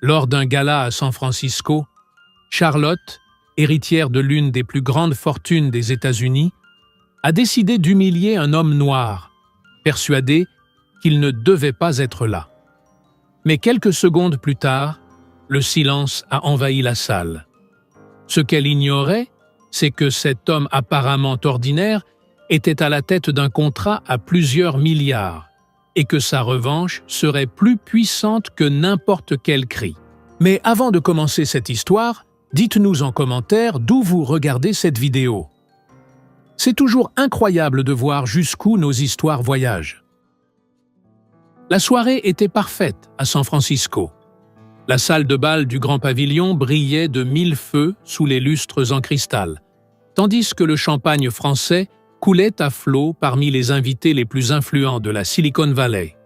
Lors d'un gala à San Francisco, Charlotte, héritière de l'une des plus grandes fortunes des États-Unis, a décidé d'humilier un homme noir, persuadée qu'il ne devait pas être là. Mais quelques secondes plus tard, le silence a envahi la salle. Ce qu'elle ignorait, c'est que cet homme apparemment ordinaire était à la tête d'un contrat à plusieurs milliards et que sa revanche serait plus puissante que n'importe quel cri. Mais avant de commencer cette histoire, dites-nous en commentaire d'où vous regardez cette vidéo. C'est toujours incroyable de voir jusqu'où nos histoires voyagent. La soirée était parfaite à San Francisco. La salle de bal du Grand Pavillon brillait de 1000 feux sous les lustres en cristal, tandis que le champagne français coulait à flots parmi les invités les plus influents de la Silicon Valley.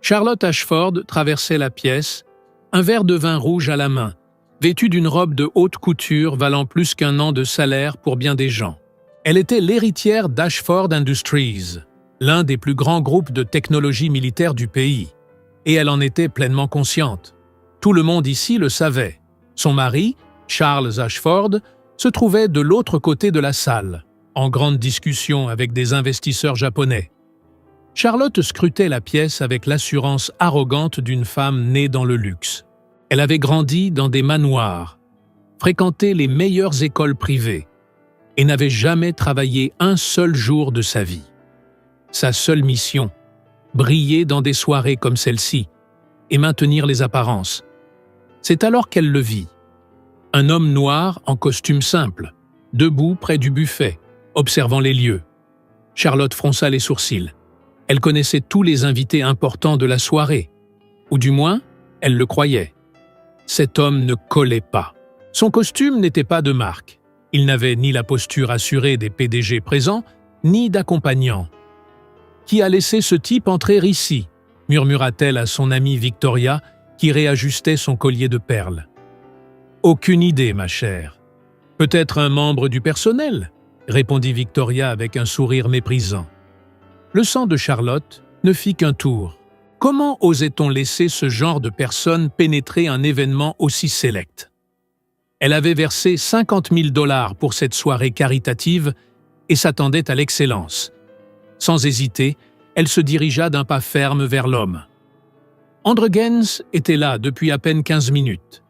Charlotte Ashford traversait la pièce, un verre de vin rouge à la main, vêtue d'une robe de haute couture valant plus qu'un an de salaire pour bien des gens. Elle était l'héritière d'Ashford Industries, l'un des plus grands groupes de technologie militaire du pays, et elle en était pleinement consciente. Tout le monde ici le savait. Son mari, Charles Ashford, se trouvait de l'autre côté de la salle, en grande discussion avec des investisseurs japonais. Charlotte scrutait la pièce avec l'assurance arrogante d'une femme née dans le luxe. Elle avait grandi dans des manoirs, fréquenté les meilleures écoles privées et n'avait jamais travaillé un seul jour de sa vie. Sa seule mission, briller dans des soirées comme celle-ci et maintenir les apparences. C'est alors qu'elle le vit. Un homme noir en costume simple, debout près du buffet, observant les lieux. Charlotte fronça les sourcils. Elle connaissait tous les invités importants de la soirée, ou du moins, elle le croyait. Cet homme ne collait pas. Son costume n'était pas de marque. Il n'avait ni la posture assurée des PDG présents, ni d'accompagnant. « Qui a laissé ce type entrer ici ?» murmura-t-elle à son amie Victoria, qui réajustait son collier de perles. « Aucune idée, ma chère. Peut-être un membre du personnel ?» répondit Victoria avec un sourire méprisant. Le sang de Charlotte ne fit qu'un tour. Comment osait-on laisser ce genre de personne pénétrer un événement aussi sélect? Elle avait versé 50 000 $ pour cette soirée caritative et s'attendait à l'excellence. Sans hésiter, elle se dirigea d'un pas ferme vers l'homme. Andre Gens était là depuis à peine 15 minutes.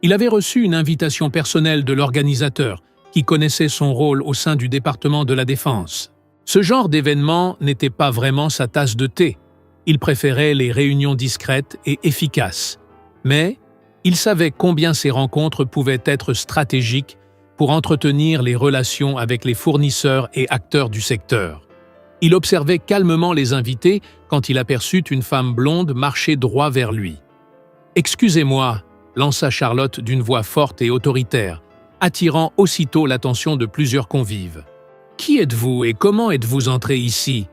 Il avait reçu une invitation personnelle de l'organisateur, qui connaissait son rôle au sein du département de la Défense. Ce genre d'événement n'était pas vraiment sa tasse de thé. Il préférait les réunions discrètes et efficaces. Mais il savait combien ces rencontres pouvaient être stratégiques pour entretenir les relations avec les fournisseurs et acteurs du secteur. Il observait calmement les invités quand il aperçut une femme blonde marcher droit vers lui. « Excusez-moi », lança Charlotte d'une voix forte et autoritaire, attirant aussitôt l'attention de plusieurs convives. « Qui êtes-vous et comment êtes-vous entré ici ?»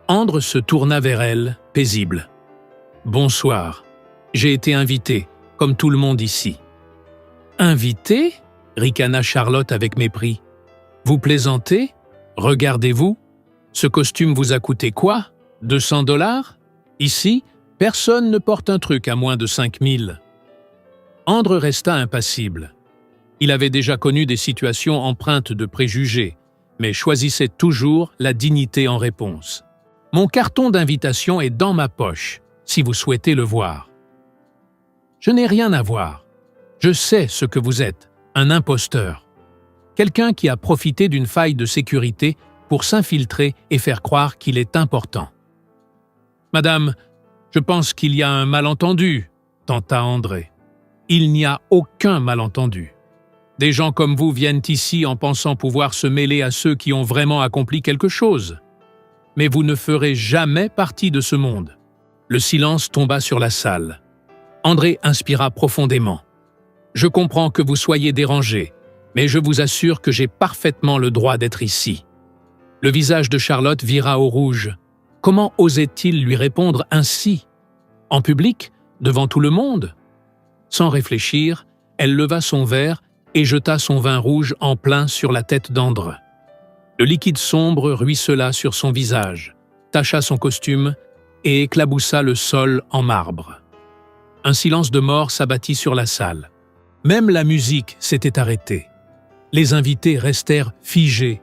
Andre se tourna vers elle, paisible. « Bonsoir. J'ai été invité, comme tout le monde ici. »« Invité ?» ricana Charlotte avec mépris. « Vous plaisantez? Regardez-vous. Ce costume vous a coûté quoi? 200 $? Ici, personne ne porte un truc à moins de 5 000. » Andre resta impassible. Il avait déjà connu des situations empreintes de préjugés, mais choisissait toujours la dignité en réponse. « Mon carton d'invitation est dans ma poche, si vous souhaitez le voir. »« Je n'ai rien à voir. Je sais ce que vous êtes, un imposteur. Quelqu'un qui a profité d'une faille de sécurité pour s'infiltrer et faire croire qu'il est important. »« Madame, je pense qu'il y a un malentendu, » tenta André. « Il n'y a aucun malentendu. Des gens comme vous viennent ici en pensant pouvoir se mêler à ceux qui ont vraiment accompli quelque chose. Mais vous ne ferez jamais partie de ce monde. » Le silence tomba sur la salle. André inspira profondément. « Je comprends que vous soyez dérangé, mais je vous assure que j'ai parfaitement le droit d'être ici. » Le visage de Charlotte vira au rouge. Comment osait-il lui répondre ainsi? En public, devant tout le monde? Sans réfléchir, elle leva son verre et jeta son vin rouge en plein sur la tête d'Andre. Le liquide sombre ruissela sur son visage, tacha son costume et éclaboussa le sol en marbre. Un silence de mort s'abattit sur la salle. Même la musique s'était arrêtée. Les invités restèrent figés,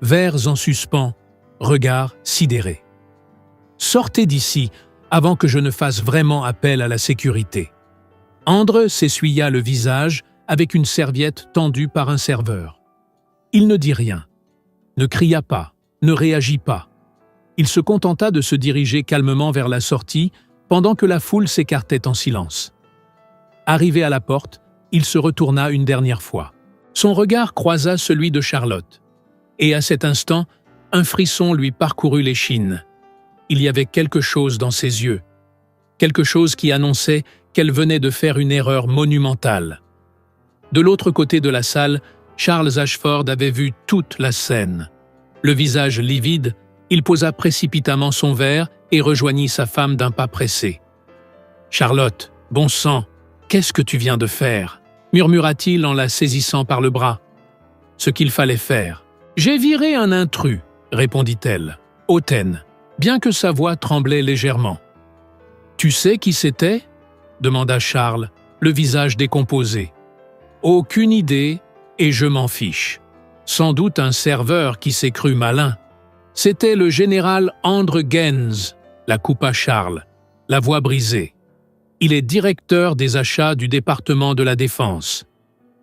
verres en suspens, regards sidérés. « Sortez d'ici avant que je ne fasse vraiment appel à la sécurité. » Andre s'essuya le visage avec une serviette tendue par un serveur. Il ne dit rien, ne cria pas, ne réagit pas. Il se contenta de se diriger calmement vers la sortie pendant que la foule s'écartait en silence. Arrivé à la porte, il se retourna une dernière fois. Son regard croisa celui de Charlotte. Et à cet instant, un frisson lui parcourut l'échine. Il y avait quelque chose dans ses yeux. Quelque chose qui annonçait qu'elle venait de faire une erreur monumentale. De l'autre côté de la salle, Charles Ashford avait vu toute la scène. Le visage livide, il posa précipitamment son verre et rejoignit sa femme d'un pas pressé. « Charlotte, bon sang, qu'est-ce que tu viens de faire ?» murmura-t-il en la saisissant par le bras. « Ce qu'il fallait faire. »« J'ai viré un intrus, » répondit-elle, hautaine, bien que sa voix tremblait légèrement. « Tu sais qui c'était » demanda Charles, le visage décomposé. « Aucune idée, et je m'en fiche. Sans doute un serveur qui s'est cru malin. C'était le général Andre Gaines, la coupa Charles, la voix brisée. Il est directeur des achats du département de la Défense.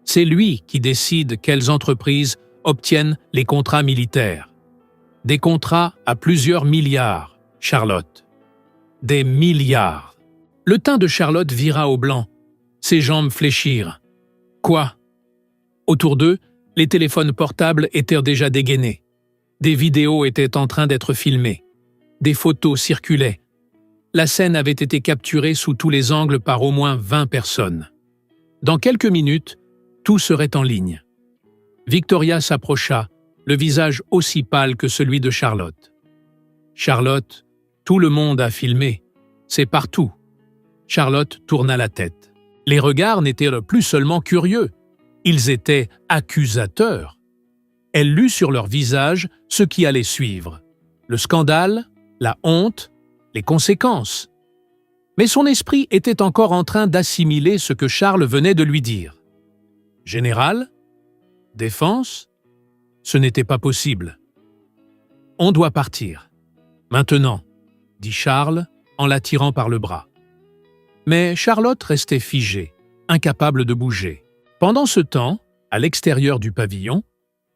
C'est lui qui décide quelles entreprises obtiennent les contrats militaires. Des contrats à plusieurs milliards, Charlotte. Des milliards. Le teint de Charlotte vira au blanc. Ses jambes fléchirent. Quoi? Autour d'eux, les téléphones portables étaient déjà dégainés. Des vidéos étaient en train d'être filmées. Des photos circulaient. La scène avait été capturée sous tous les angles par au moins 20 personnes. Dans quelques minutes, tout serait en ligne. Victoria s'approcha, le visage aussi pâle que celui de Charlotte. « Charlotte, tout le monde a filmé. C'est partout. » Charlotte tourna la tête. Les regards n'étaient plus seulement curieux. Ils étaient accusateurs. Elle lut sur leur visage ce qui allait suivre. Le scandale, la honte, les conséquences. Mais son esprit était encore en train d'assimiler ce que Charles venait de lui dire. Général? Défense? Ce n'était pas possible. On doit partir. Maintenant, dit Charles en la tirant par le bras. Mais Charlotte restait figée, incapable de bouger. Pendant ce temps, à l'extérieur du pavillon,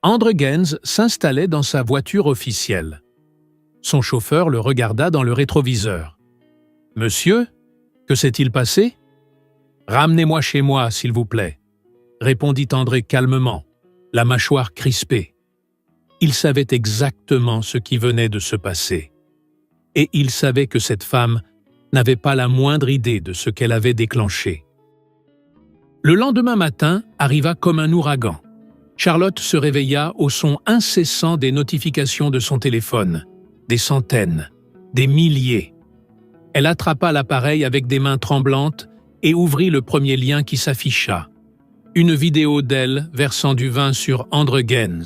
Andre Gaines s'installait dans sa voiture officielle. Son chauffeur le regarda dans le rétroviseur. « Monsieur, que s'est-il passé ?»« Ramenez-moi chez moi, s'il vous plaît, » répondit André calmement, la mâchoire crispée. Il savait exactement ce qui venait de se passer. Et il savait que cette femme n'avait pas la moindre idée de ce qu'elle avait déclenché. Le lendemain matin arriva comme un ouragan. Charlotte se réveilla au son incessant des notifications de son téléphone. Des centaines, des milliers. Elle attrapa l'appareil avec des mains tremblantes et ouvrit le premier lien qui s'afficha. Une vidéo d'elle versant du vin sur Andre Gaines.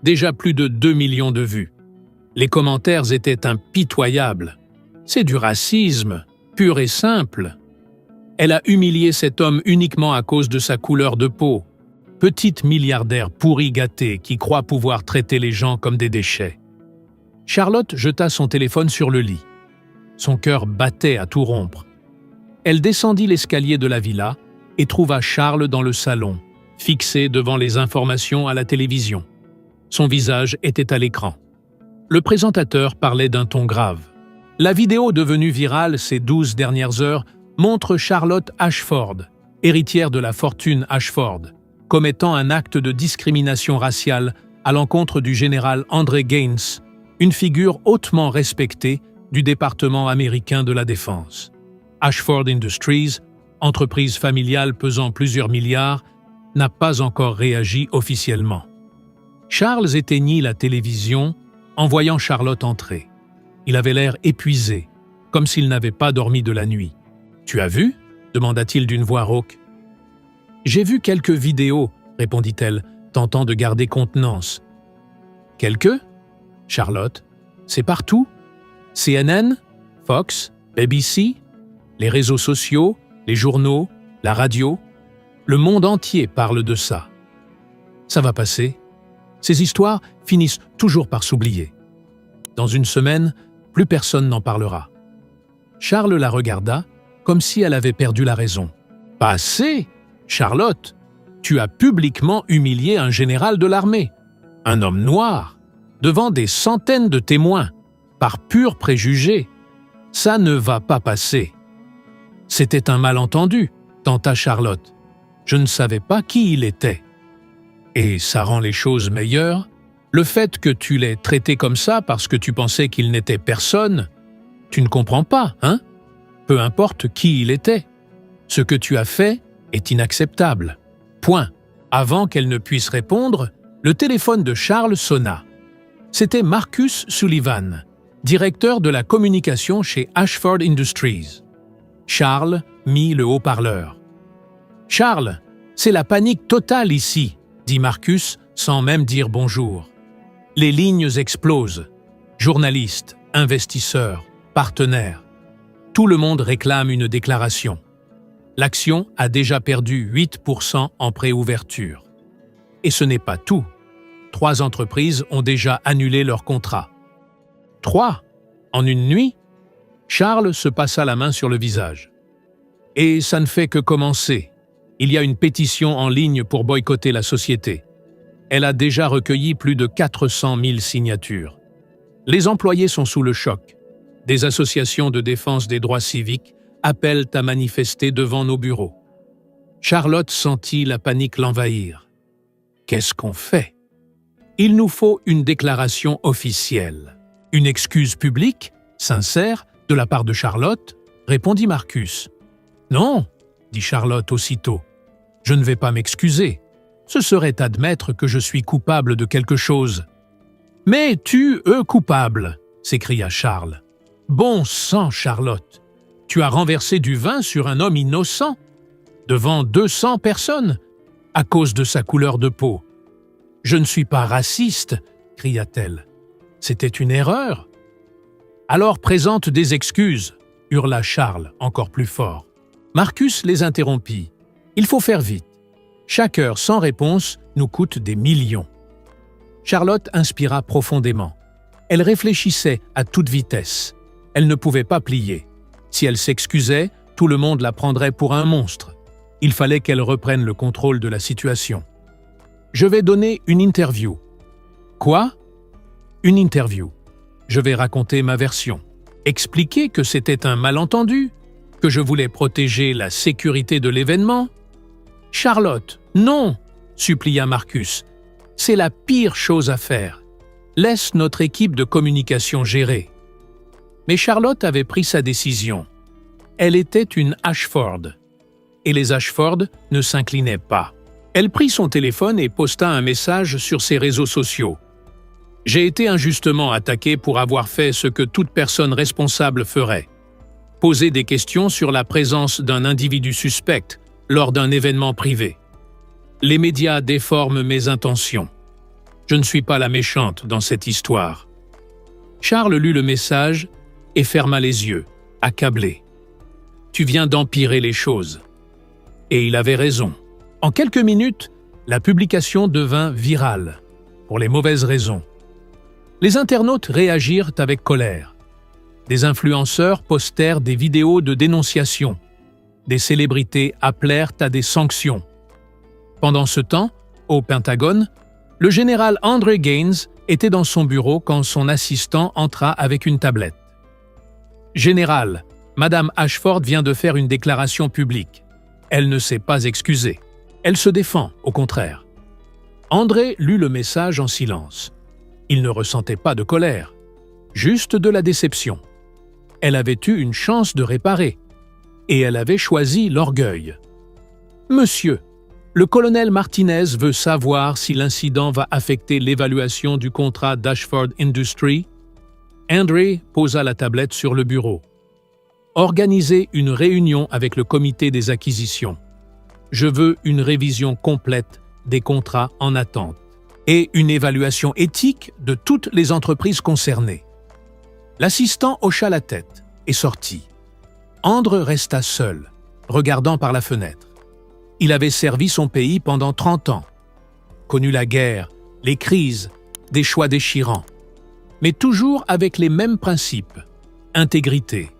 Déjà plus de 2 millions de vues. Les commentaires étaient impitoyables. C'est du racisme, pur et simple. Elle a humilié cet homme uniquement à cause de sa couleur de peau. Petite milliardaire pourrie gâtée qui croit pouvoir traiter les gens comme des déchets. Charlotte jeta son téléphone sur le lit. Son cœur battait à tout rompre. Elle descendit l'escalier de la villa et trouva Charles dans le salon, fixé devant les informations à la télévision. Son visage était à l'écran. Le présentateur parlait d'un ton grave. La vidéo devenue virale ces 12 dernières heures montre Charlotte Ashford, héritière de la fortune Ashford, commettant un acte de discrimination raciale à l'encontre du général Andre Gaines, une figure hautement respectée du département américain de la Défense. Ashford Industries, entreprise familiale pesant plusieurs milliards, n'a pas encore réagi officiellement. Charles éteignit la télévision en voyant Charlotte entrer. Il avait l'air épuisé, comme s'il n'avait pas dormi de la nuit. « Tu as vu ?» demanda-t-il d'une voix rauque. « J'ai vu quelques vidéos, » répondit-elle, tentant de garder contenance. « Quelques ?» Charlotte. « C'est partout. CNN, Fox, BBC, les réseaux sociaux, Les journaux, la radio, le monde entier parle de ça. Ça va passer. Ces histoires finissent toujours par s'oublier. Dans une semaine, plus personne n'en parlera. Charles la regarda, comme si elle avait perdu la raison. « Passé, Charlotte, tu as publiquement humilié un général de l'armée, un homme noir, devant des centaines de témoins, par pur préjugé. Ça ne va pas passer. » « C'était un malentendu, tenta Charlotte. Je ne savais pas qui il était. Et ça rend les choses meilleures. Le fait que tu l'aies traité comme ça parce que tu pensais qu'il n'était personne, tu ne comprends pas, hein? Peu importe qui il était. Ce que tu as fait est inacceptable. Point. » Avant qu'elle ne puisse répondre, le téléphone de Charles sonna. C'était Marcus Sullivan, directeur de la communication chez Ashford Industries. Charles mit le haut-parleur. « Charles, c'est la panique totale ici, » dit Marcus sans même dire bonjour. Les lignes explosent. Journalistes, investisseurs, partenaires. Tout le monde réclame une déclaration. L'action a déjà perdu 8% en préouverture. Et ce n'est pas tout. 3 entreprises ont déjà annulé leur contrat. 3 en une nuit? Charles se passa la main sur le visage. Et ça ne fait que commencer. Il y a une pétition en ligne pour boycotter la société. Elle a déjà recueilli plus de 400 000 signatures. Les employés sont sous le choc. Des associations de défense des droits civiques appellent à manifester devant nos bureaux. Charlotte sentit la panique l'envahir. Qu'est-ce qu'on fait? Il nous faut une déclaration officielle. Une excuse publique, sincère, de la part de Charlotte, répondit Marcus. Non, dit Charlotte aussitôt. Je ne vais pas m'excuser. Ce serait admettre que je suis coupable de quelque chose. Mais coupable, s'écria Charles. Bon sang, Charlotte. Tu as renversé du vin sur un homme innocent, devant 200 personnes, à cause de sa couleur de peau. Je ne suis pas raciste, cria-t-elle. C'était une erreur. Alors présente des excuses, hurla Charles encore plus fort. Marcus les interrompit. Il faut faire vite. Chaque heure sans réponse nous coûte des millions. Charlotte inspira profondément. Elle réfléchissait à toute vitesse. Elle ne pouvait pas plier. Si elle s'excusait, tout le monde la prendrait pour un monstre. Il fallait qu'elle reprenne le contrôle de la situation. « Je vais donner une interview. »« Quoi ?»« Une interview. Je vais raconter ma version. Expliquer que c'était un malentendu, que je voulais protéger la sécurité de l'événement. »« Charlotte, non !» supplia Marcus. « C'est la pire chose à faire. Laisse notre équipe de communication gérer. » Mais Charlotte avait pris sa décision. Elle était une Ashford. Et les Ashford ne s'inclinaient pas. Elle prit son téléphone et posta un message sur ses réseaux sociaux. « J'ai été injustement attaqué pour avoir fait ce que toute personne responsable ferait. Poser des questions sur la présence d'un individu suspect lors d'un événement privé. Les médias déforment mes intentions. Je ne suis pas la méchante dans cette histoire. » Charles lut le message et ferma les yeux, accablé. « Tu viens d'empirer les choses. » Et il avait raison. En quelques minutes, la publication devint virale, pour les mauvaises raisons. Les internautes réagirent avec colère. Des influenceurs postèrent des vidéos de dénonciation. Des célébrités appelèrent à des sanctions. Pendant ce temps, au Pentagone, le général Andrew Gaines était dans son bureau quand son assistant entra avec une tablette. « Général, Madame Ashford vient de faire une déclaration publique. Elle ne s'est pas excusée. Elle se défend, au contraire. » André lut le message en silence. Il ne ressentait pas de colère, juste de la déception. Elle avait eu une chance de réparer, et elle avait choisi l'orgueil. « Monsieur, le colonel Martinez veut savoir si l'incident va affecter l'évaluation du contrat d'Ashford Industries. » André posa la tablette sur le bureau. « Organisez une réunion avec le comité des acquisitions. Je veux une révision complète des contrats en attente et une évaluation éthique de toutes les entreprises concernées. » L'assistant hocha la tête et sortit. André resta seul, regardant par la fenêtre. Il avait servi son pays pendant 30 ans, connu la guerre, les crises, des choix déchirants, mais toujours avec les mêmes principes: intégrité,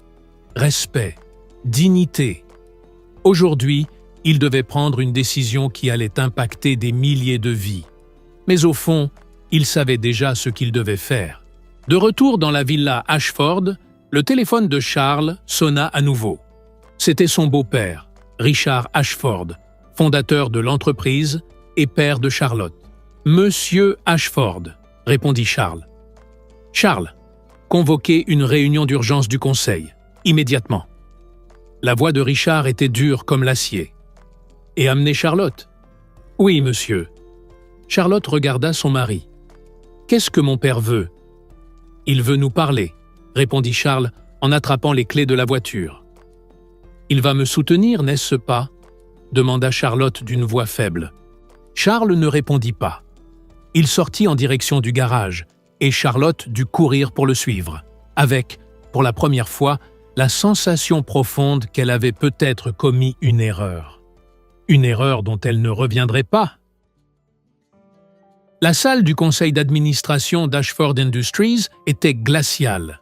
respect, dignité. Aujourd'hui, il devait prendre une décision qui allait impacter des milliers de vies. Mais au fond, il savait déjà ce qu'il devait faire. De retour dans la villa Ashford, le téléphone de Charles sonna à nouveau. C'était son beau-père, Richard Ashford, fondateur de l'entreprise et père de Charlotte. « Monsieur Ashford », répondit Charles. « Charles, convoquez une réunion d'urgence du conseil, immédiatement. » La voix de Richard était dure comme l'acier. « Et amenez Charlotte ?»« Oui, monsieur. » Charlotte regarda son mari. « Qu'est-ce que mon père veut ?»« Il veut nous parler, » répondit Charles en attrapant les clés de la voiture. « Il va me soutenir, n'est-ce pas ?» demanda Charlotte d'une voix faible. Charles ne répondit pas. Il sortit en direction du garage et Charlotte dut courir pour le suivre, avec, pour la première fois, la sensation profonde qu'elle avait peut-être commis une erreur. Une erreur dont elle ne reviendrait pas. La salle du conseil d'administration d'Ashford Industries était glaciale.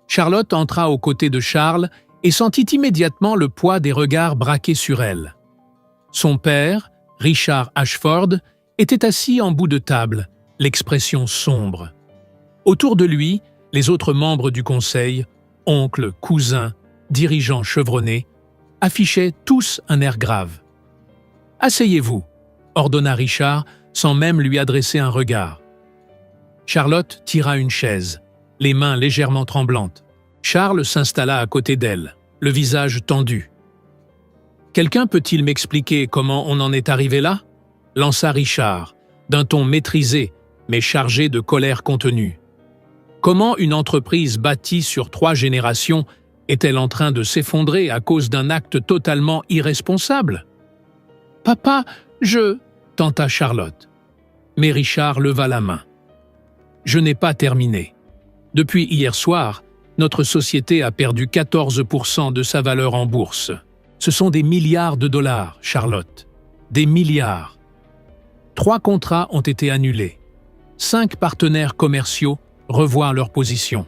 Charlotte entra aux côtés de Charles et sentit immédiatement le poids des regards braqués sur elle. Son père, Richard Ashford, était assis en bout de table, l'expression sombre. Autour de lui, les autres membres du conseil, oncles, cousins, dirigeants chevronnés, affichaient tous un air grave. « Asseyez-vous », ordonna Richard, sans même lui adresser un regard. Charlotte tira une chaise, les mains légèrement tremblantes. Charles s'installa à côté d'elle, le visage tendu. « Quelqu'un peut-il m'expliquer comment on en est arrivé là ?» lança Richard, d'un ton maîtrisé, mais chargé de colère contenue. Comment une entreprise bâtie sur 3 générations est-elle en train de s'effondrer à cause d'un acte totalement irresponsable ? « Papa, je… » tenta Charlotte. Mais Richard leva la main. « Je n'ai pas terminé. Depuis hier soir, notre société a perdu 14% de sa valeur en bourse. Ce sont des milliards de dollars, Charlotte. Des milliards. 3 contrats ont été annulés. 5 partenaires commerciaux revoient leur position.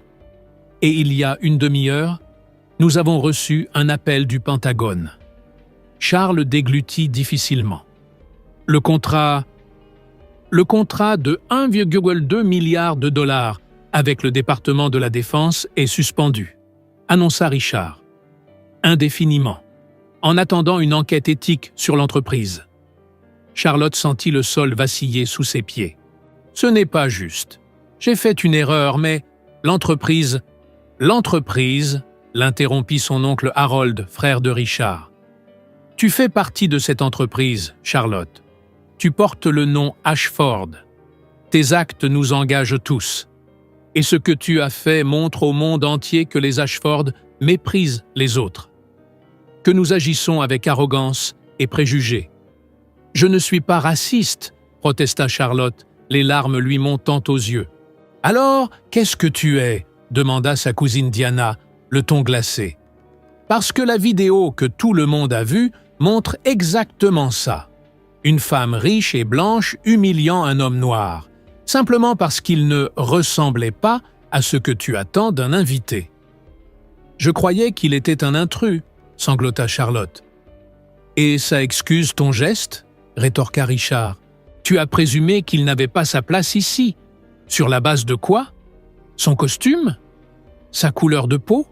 Et il y a une demi-heure, nous avons reçu un appel du Pentagone. » Charles déglutit difficilement. Le contrat de 1,2 milliard de dollars avec le département de la Défense est suspendu, annonça Richard. Indéfiniment, en attendant une enquête éthique sur l'entreprise. Charlotte sentit le sol vaciller sous ses pieds. « Ce n'est pas juste. J'ai fait une erreur, mais l'entreprise… » « L'entreprise » l'interrompit son oncle Harold, frère de Richard. « Tu fais partie de cette entreprise, Charlotte. Tu portes le nom Ashford. Tes actes nous engagent tous. Et ce que tu as fait montre au monde entier que les Ashford méprisent les autres. Que nous agissons avec arrogance et préjugés. « Je ne suis pas raciste, » protesta Charlotte, les larmes lui montant aux yeux. « Alors, qu'est-ce que tu es ?» demanda sa cousine Diana, le ton glacé. « Parce que la vidéo que tout le monde a vue montre exactement ça. Une femme riche et blanche humiliant un homme noir, simplement parce qu'il ne ressemblait pas à ce que tu attends d'un invité. »« Je croyais qu'il était un intrus, » sanglota Charlotte. « Et ça excuse ton geste ?» rétorqua Richard. « Tu as présumé qu'il n'avait pas sa place ici. Sur la base de quoi ? Son costume ? Sa couleur de peau ?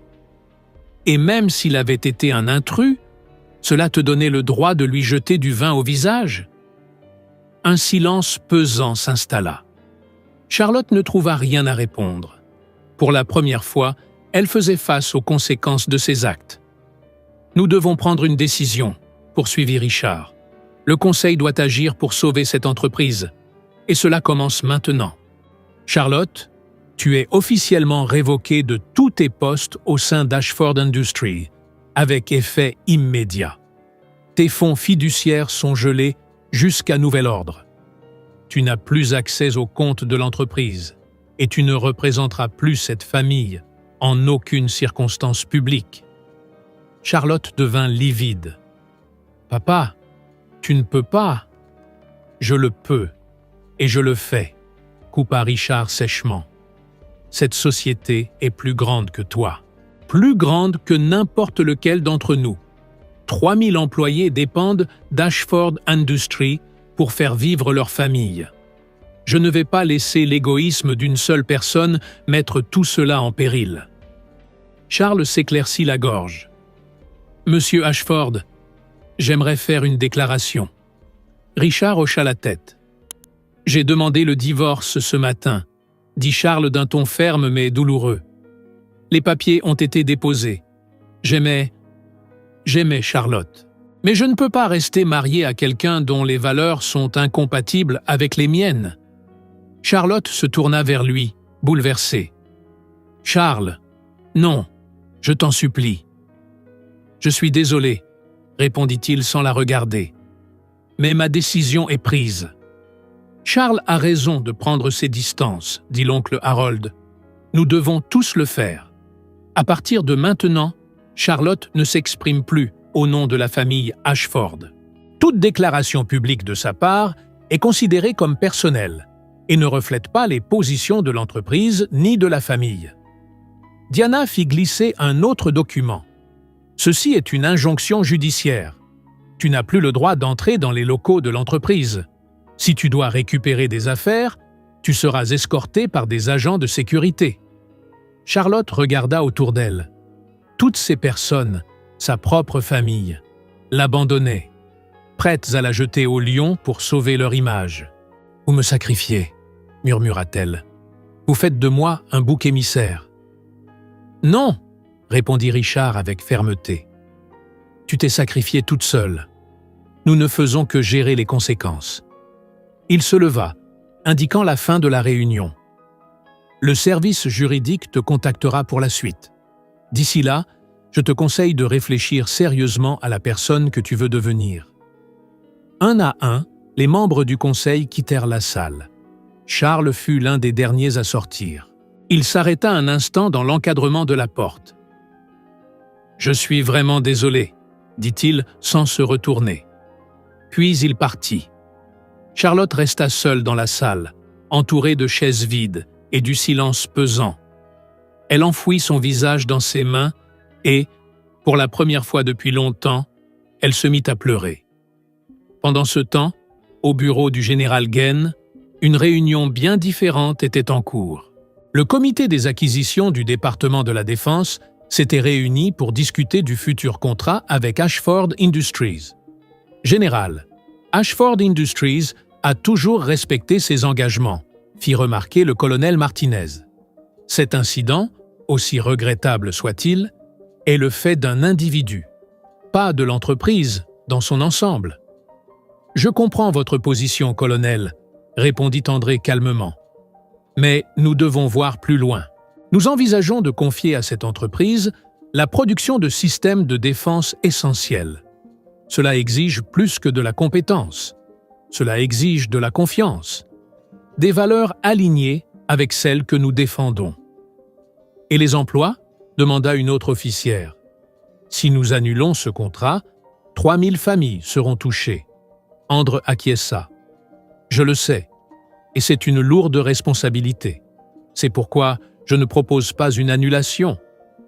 Et même s'il avait été un intrus, cela te donnait le droit de lui jeter du vin au visage ?» Un silence pesant s'installa. Charlotte ne trouva rien à répondre. Pour la première fois, elle faisait face aux conséquences de ses actes. « Nous devons prendre une décision », poursuivit Richard. « Le Conseil doit agir pour sauver cette entreprise. Et cela commence maintenant. Charlotte, tu es officiellement révoquée de tous tes postes au sein d'Ashford Industries, avec effet immédiat. Tes fonds fiduciaires sont gelés jusqu'à nouvel ordre. Tu n'as plus accès aux comptes de l'entreprise et tu ne représenteras plus cette famille en aucune circonstance publique. » Charlotte devint livide. « Papa, tu ne peux pas. »« Je le peux, et je le fais, » coupa Richard sèchement. « Cette société est plus grande que toi, plus grande que n'importe lequel d'entre nous. 3000 employés dépendent d'Ashford Industries pour faire vivre leur famille. Je ne vais pas laisser l'égoïsme d'une seule personne mettre tout cela en péril. » Charles s'éclaircit la gorge. « Monsieur Ashford, j'aimerais faire une déclaration. » Richard hocha la tête. « J'ai demandé le divorce ce matin, » dit Charles d'un ton ferme mais douloureux. « Les papiers ont été déposés. J'aimais Charlotte. Mais je ne peux pas rester marié à quelqu'un dont les valeurs sont incompatibles avec les miennes. » Charlotte se tourna vers lui, bouleversée. « Charles, non, je t'en supplie. »« Je suis désolé, » répondit-il sans la regarder. « Mais ma décision est prise. »« Charles a raison de prendre ses distances, » dit l'oncle Harold. « Nous devons tous le faire. À partir de maintenant, Charlotte ne s'exprime plus au nom de la famille Ashford. Toute déclaration publique de sa part est considérée comme personnelle et ne reflète pas les positions de l'entreprise ni de la famille. » Diana fit glisser un autre document. « Ceci est une injonction judiciaire. Tu n'as plus le droit d'entrer dans les locaux de l'entreprise. Si tu dois récupérer des affaires, tu seras escorté par des agents de sécurité. » Charlotte regarda autour d'elle. Toutes ces personnes, sa propre famille, l'abandonnaient, prêtes à la jeter au lion pour sauver leur image. « Vous me sacrifiez, » murmura-t-elle. « Vous faites de moi un bouc émissaire. »« Non !» répondit Richard avec fermeté. « Tu t'es sacrifiée toute seule. Nous ne faisons que gérer les conséquences. » Il se leva, indiquant la fin de la réunion. « Le service juridique te contactera pour la suite. D'ici là, je te conseille de réfléchir sérieusement à la personne que tu veux devenir. » Un à un, les membres du conseil quittèrent la salle. Charles fut l'un des derniers à sortir. Il s'arrêta un instant dans l'encadrement de la porte. « Je suis vraiment désolé, » dit-il sans se retourner. Puis il partit. Charlotte resta seule dans la salle, entourée de chaises vides et du silence pesant. Elle enfouit son visage dans ses mains et, pour la première fois depuis longtemps, elle se mit à pleurer. Pendant ce temps, au bureau du général Gaines, une réunion bien différente était en cours. Le comité des acquisitions du département de la Défense s'était réuni pour discuter du futur contrat avec Ashford Industries. « Général, Ashford Industries a toujours respecté ses engagements », fit remarquer le colonel Martinez. « Cet incident, aussi regrettable soit-il, est le fait d'un individu, pas de l'entreprise dans son ensemble. »« Je comprends votre position, colonel, » répondit André calmement. « Mais nous devons voir plus loin. Nous envisageons de confier à cette entreprise la production de systèmes de défense essentiels. Cela exige plus que de la compétence. Cela exige de la confiance. Des valeurs alignées avec celles que nous défendons. »« Et les emplois ?» demanda une autre officière. « Si nous annulons ce contrat, 3000 familles seront touchées. » Andre acquiesça. « Je le sais, et c'est une lourde responsabilité. C'est pourquoi je ne propose pas une annulation,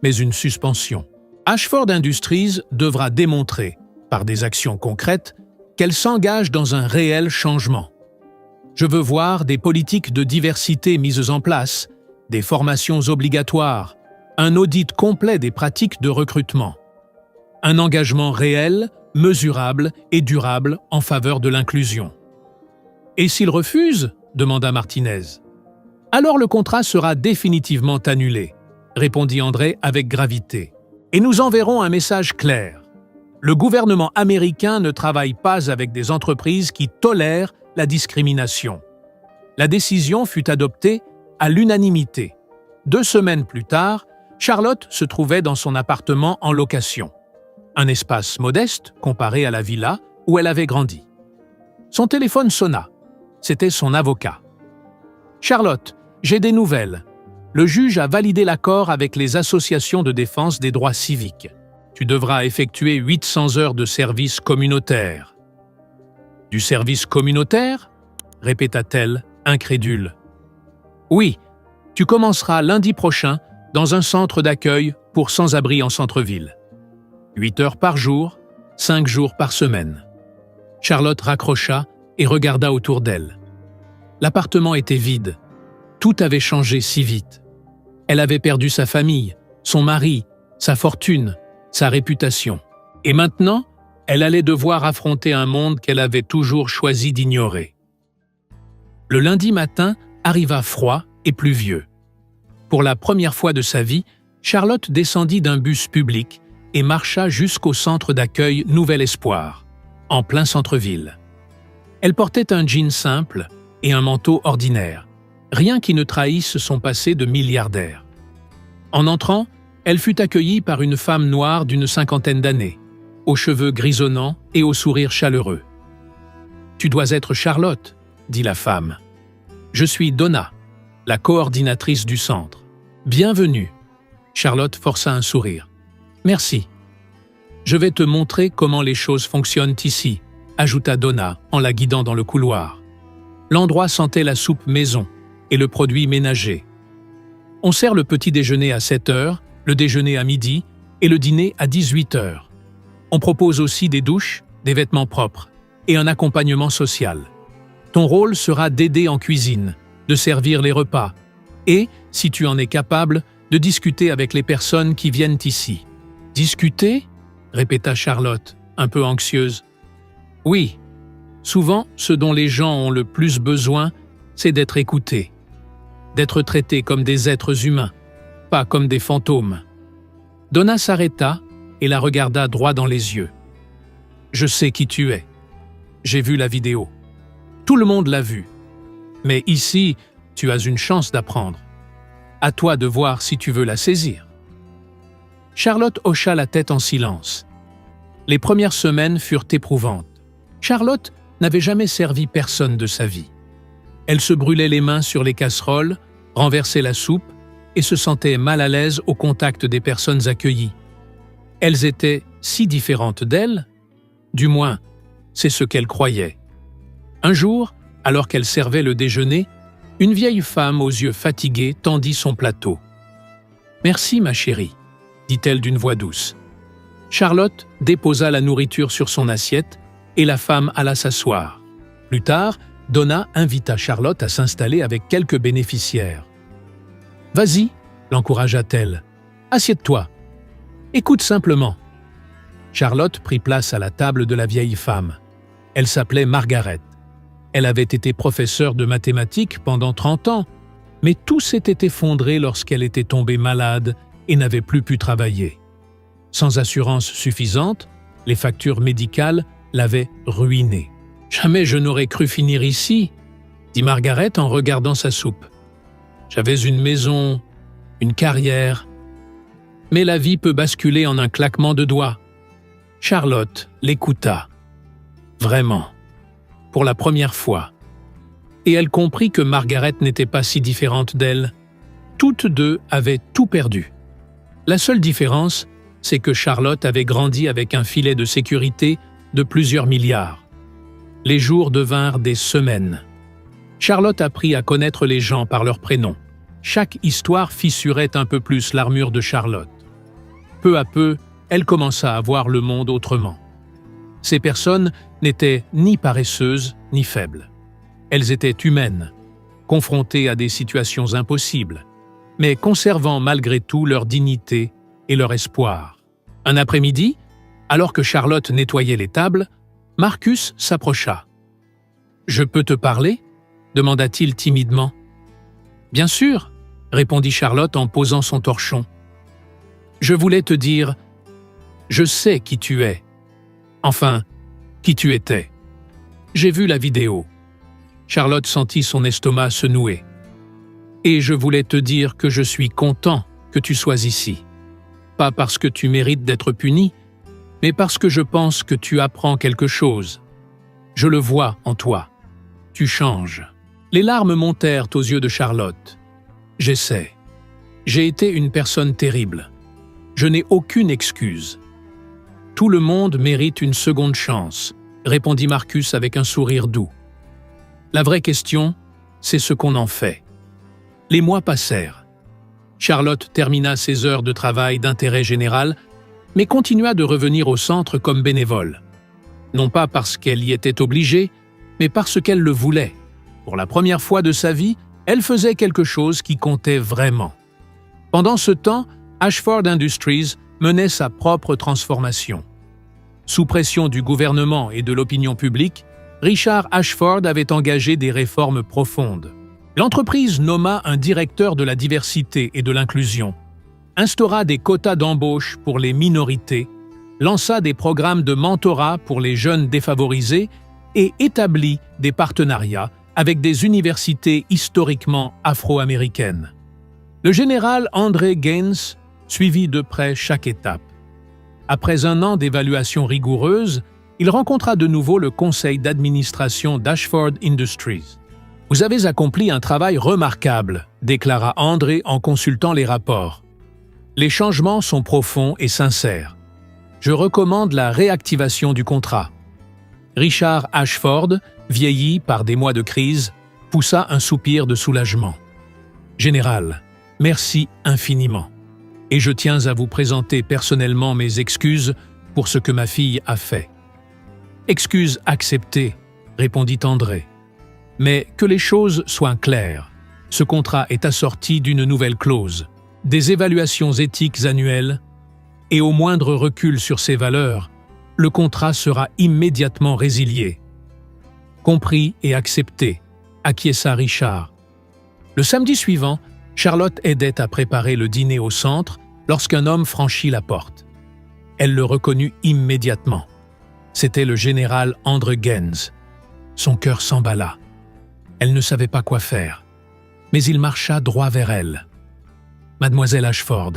mais une suspension. Ashford Industries devra démontrer, par des actions concrètes, qu'elle s'engage dans un réel changement. Je veux voir des politiques de diversité mises en place, des formations obligatoires, un audit complet des pratiques de recrutement. Un engagement réel, mesurable et durable en faveur de l'inclusion. » « Et s'il refuse ?» demanda Martinez. « Alors le contrat sera définitivement annulé, » répondit André avec gravité. « Et nous enverrons un message clair. Le gouvernement américain ne travaille pas avec des entreprises qui tolèrent la discrimination. » La décision fut adoptée à l'unanimité. 2 semaines plus tard, Charlotte se trouvait dans son appartement en location. Un espace modeste comparé à la villa où elle avait grandi. Son téléphone sonna. C'était son avocat. « Charlotte, j'ai des nouvelles. Le juge a validé l'accord avec les associations de défense des droits civiques. Tu devras effectuer 800 heures de service communautaire. » « Du service communautaire » répéta-t-elle, incrédule. « Oui, tu commenceras lundi prochain dans un centre d'accueil pour sans-abri en centre-ville. 8 heures par jour, 5 jours par semaine. » Charlotte raccrocha et regarda autour d'elle. L'appartement était vide. Tout avait changé si vite. Elle avait perdu sa famille, son mari, sa fortune, sa réputation. Et maintenant, elle allait devoir affronter un monde qu'elle avait toujours choisi d'ignorer. Le lundi matin arriva froid et pluvieux. Pour la première fois de sa vie, Charlotte descendit d'un bus public et marcha jusqu'au centre d'accueil Nouvel Espoir, en plein centre-ville. Elle portait un jean simple et un manteau ordinaire, rien qui ne trahisse son passé de milliardaire. En entrant, elle fut accueillie par une femme noire d'une 50aine d'années, aux cheveux grisonnants et au sourire chaleureux. « Tu dois être Charlotte, » dit la femme. « Je suis Donna, la coordinatrice du centre. Bienvenue. » Charlotte força un sourire. « Merci. Je vais te montrer comment les choses fonctionnent ici, » ajouta Donna en la guidant dans le couloir. L'endroit sentait la soupe maison et le produit ménager. On sert le petit déjeuner à 7 heures, le déjeuner à midi et le dîner à 18 heures. On propose aussi des douches, des vêtements propres et un accompagnement social. Ton rôle sera d'aider en cuisine, de servir les repas et, si tu en es capable, de discuter avec les personnes qui viennent ici. « Discuter ?» répéta Charlotte, un peu anxieuse. « Oui. Souvent, ce dont les gens ont le plus besoin, c'est d'être écoutés, d'être traités comme des êtres humains, pas comme des fantômes. » Donna s'arrêta et la regarda droit dans les yeux. « Je sais qui tu es. J'ai vu la vidéo. Tout le monde l'a vue. Mais ici, tu as une chance d'apprendre. À toi de voir si tu veux la saisir. » Charlotte hocha la tête en silence. Les premières semaines furent éprouvantes. Charlotte n'avait jamais servi personne de sa vie. Elle se brûlait les mains sur les casseroles, renversait la soupe et se sentait mal à l'aise au contact des personnes accueillies. Elles étaient si différentes d'elle, du moins, c'est ce qu'elle croyait. Un jour, alors qu'elle servait le déjeuner, une vieille femme aux yeux fatigués tendit son plateau. « Merci, ma chérie, » dit-elle d'une voix douce. Charlotte déposa la nourriture sur son assiette et la femme alla s'asseoir. Plus tard, Donna invita Charlotte à s'installer avec quelques bénéficiaires. « Vas-y, » l'encouragea-t-elle. « Assieds-toi. Écoute simplement. » Charlotte prit place à la table de la vieille femme. Elle s'appelait Margaret. Elle avait été professeure de mathématiques pendant 30 ans, mais tout s'était effondré lorsqu'elle était tombée malade et n'avait plus pu travailler. Sans assurance suffisante, les factures médicales l'avaient ruinée. « Jamais je n'aurais cru finir ici, » dit Margaret en regardant sa soupe. « J'avais une maison, une carrière, mais la vie peut basculer en un claquement de doigts. » Charlotte l'écouta. Vraiment. Pour la première fois. Et elle comprit que Margaret n'était pas si différente d'elle. Toutes deux avaient tout perdu. La seule différence, c'est que Charlotte avait grandi avec un filet de sécurité de plusieurs milliards. Les jours devinrent des semaines. Charlotte apprit à connaître les gens par leurs prénoms. Chaque histoire fissurait un peu plus l'armure de Charlotte. Peu à peu, elle commença à voir le monde autrement. Ces personnes n'étaient ni paresseuses ni faibles. Elles étaient humaines, confrontées à des situations impossibles, mais conservant malgré tout leur dignité et leur espoir. Un après-midi, alors que Charlotte nettoyait les tables, Marcus s'approcha. « Je peux te parler ?» demanda-t-il timidement. « Bien sûr », répondit Charlotte en posant son torchon. « Je voulais te dire, je sais qui tu es. Enfin, qui tu étais. J'ai vu la vidéo. » Charlotte sentit son estomac se nouer. « Et je voulais te dire que je suis content que tu sois ici. Pas parce que tu mérites d'être puni, mais parce que je pense que tu apprends quelque chose. Je le vois en toi. Tu changes. » Les larmes montèrent aux yeux de Charlotte. « J'essaie. J'ai été une personne terrible. Je n'ai aucune excuse. Tout le monde mérite une seconde chance, répondit Marcus avec un sourire doux. La vraie question, c'est ce qu'on en fait. Les mois passèrent. Charlotte termina ses heures de travail d'intérêt général, mais continua de revenir au centre comme bénévole. Non pas parce qu'elle y était obligée, mais parce qu'elle le voulait. Pour la première fois de sa vie, elle faisait quelque chose qui comptait vraiment. Pendant ce temps, Ashford Industries menait sa propre transformation. Sous pression du gouvernement et de l'opinion publique, Richard Ashford avait engagé des réformes profondes. L'entreprise nomma un directeur de la diversité et de l'inclusion, instaura des quotas d'embauche pour les minorités, lança des programmes de mentorat pour les jeunes défavorisés et établit des partenariats avec des universités historiquement afro-américaines. Le général André Gaines suivit de près chaque étape. Après un an d'évaluation rigoureuse, il rencontra de nouveau le conseil d'administration d'Ashford Industries. « Vous avez accompli un travail remarquable », déclara André en consultant les rapports. « Les changements sont profonds et sincères. Je recommande la réactivation du contrat. » Richard Ashford, vieilli par des mois de crise, poussa un soupir de soulagement. « Général, merci infiniment. Et je tiens à vous présenter personnellement mes excuses pour ce que ma fille a fait. »« Excuses acceptées, » répondit André. « Mais que les choses soient claires. Ce contrat est assorti d'une nouvelle clause, des évaluations éthiques annuelles, et au moindre recul sur ses valeurs, le contrat sera immédiatement résilié. » « Compris et accepté, » acquiesça Richard. Le samedi suivant, Charlotte aidait à préparer le dîner au centre lorsqu'un homme franchit la porte. Elle le reconnut immédiatement. C'était le général André Gaines. Son cœur s'emballa. Elle ne savait pas quoi faire, mais il marcha droit vers elle. « Mademoiselle Ashford, »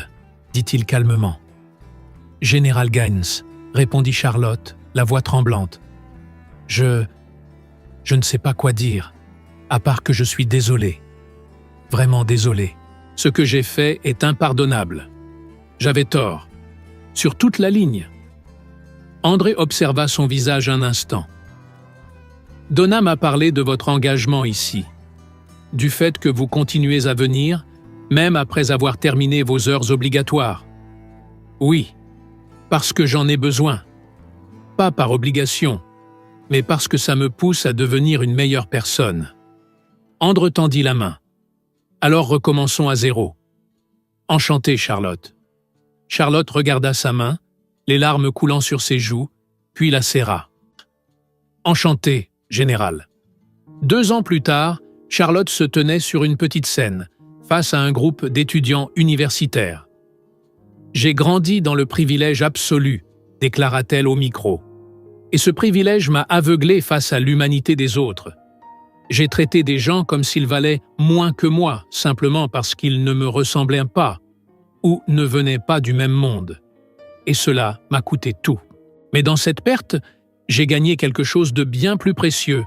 dit-il calmement. « Général Gaines, » répondit Charlotte, la voix tremblante. « Je ne sais pas quoi dire, à part que je suis désolé. Vraiment désolé. Ce que j'ai fait est impardonnable. J'avais tort. Sur toute la ligne. » André observa son visage un instant. « Donna m'a parlé de votre engagement ici, du fait que vous continuez à venir, même après avoir terminé vos heures obligatoires. Oui, parce que j'en ai besoin. Pas par obligation, mais parce que ça me pousse à devenir une meilleure personne. » André tendit la main. « Alors recommençons à zéro. »« Enchanté, Charlotte. » Charlotte regarda sa main, les larmes coulant sur ses joues, puis la serra. « Enchanté, général. » 2 ans plus tard, Charlotte se tenait sur une petite scène, face à un groupe d'étudiants universitaires. « J'ai grandi dans le privilège absolu, » déclara-t-elle au micro. « Et ce privilège m'a aveuglé face à l'humanité des autres. J'ai traité des gens comme s'ils valaient moins que moi, simplement parce qu'ils ne me ressemblaient pas ou ne venaient pas du même monde. Et cela m'a coûté tout. Mais dans cette perte, j'ai gagné quelque chose de bien plus précieux.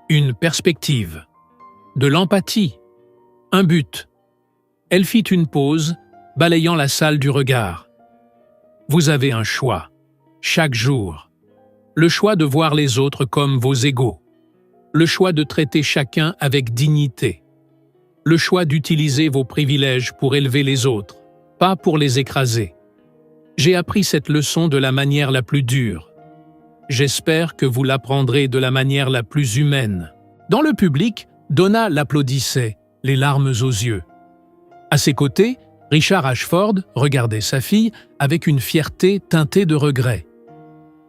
Une perspective, de l'empathie, un but. » Elle fit une pause, balayant la salle du regard. « Vous avez un choix, chaque jour. Le choix de voir les autres comme vos égaux. Le choix de traiter chacun avec dignité. Le choix d'utiliser vos privilèges pour élever les autres, pas pour les écraser. J'ai appris cette leçon de la manière la plus dure. J'espère que vous l'apprendrez de la manière la plus humaine. » Dans le public, Donna l'applaudissait, les larmes aux yeux. À ses côtés, Richard Ashford regardait sa fille avec une fierté teintée de regret.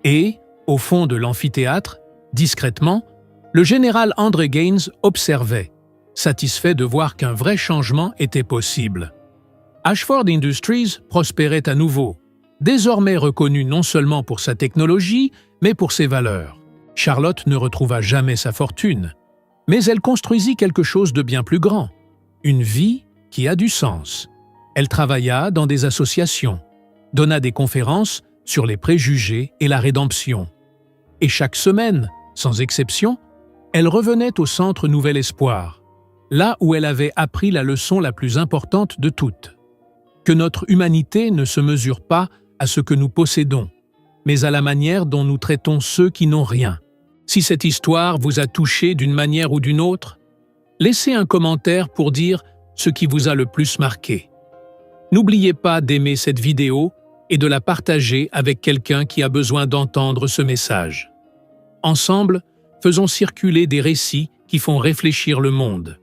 Et, au fond de l'amphithéâtre, discrètement, le général André Gaines observait, satisfait de voir qu'un vrai changement était possible. Ashford Industries prospérait à nouveau, désormais reconnu non seulement pour sa technologie, mais pour ses valeurs. Charlotte ne retrouva jamais sa fortune, mais elle construisit quelque chose de bien plus grand, une vie qui a du sens. Elle travailla dans des associations, donna des conférences sur les préjugés et la rédemption. Et chaque semaine, sans exception, elle revenait au centre Nouvel Espoir, là où elle avait appris la leçon la plus importante de toutes. Que notre humanité ne se mesure pas à ce que nous possédons, mais à la manière dont nous traitons ceux qui n'ont rien. Si cette histoire vous a touché d'une manière ou d'une autre, laissez un commentaire pour dire ce qui vous a le plus marqué. N'oubliez pas d'aimer cette vidéo et de la partager avec quelqu'un qui a besoin d'entendre ce message. Ensemble, faisons circuler des récits qui font réfléchir le monde.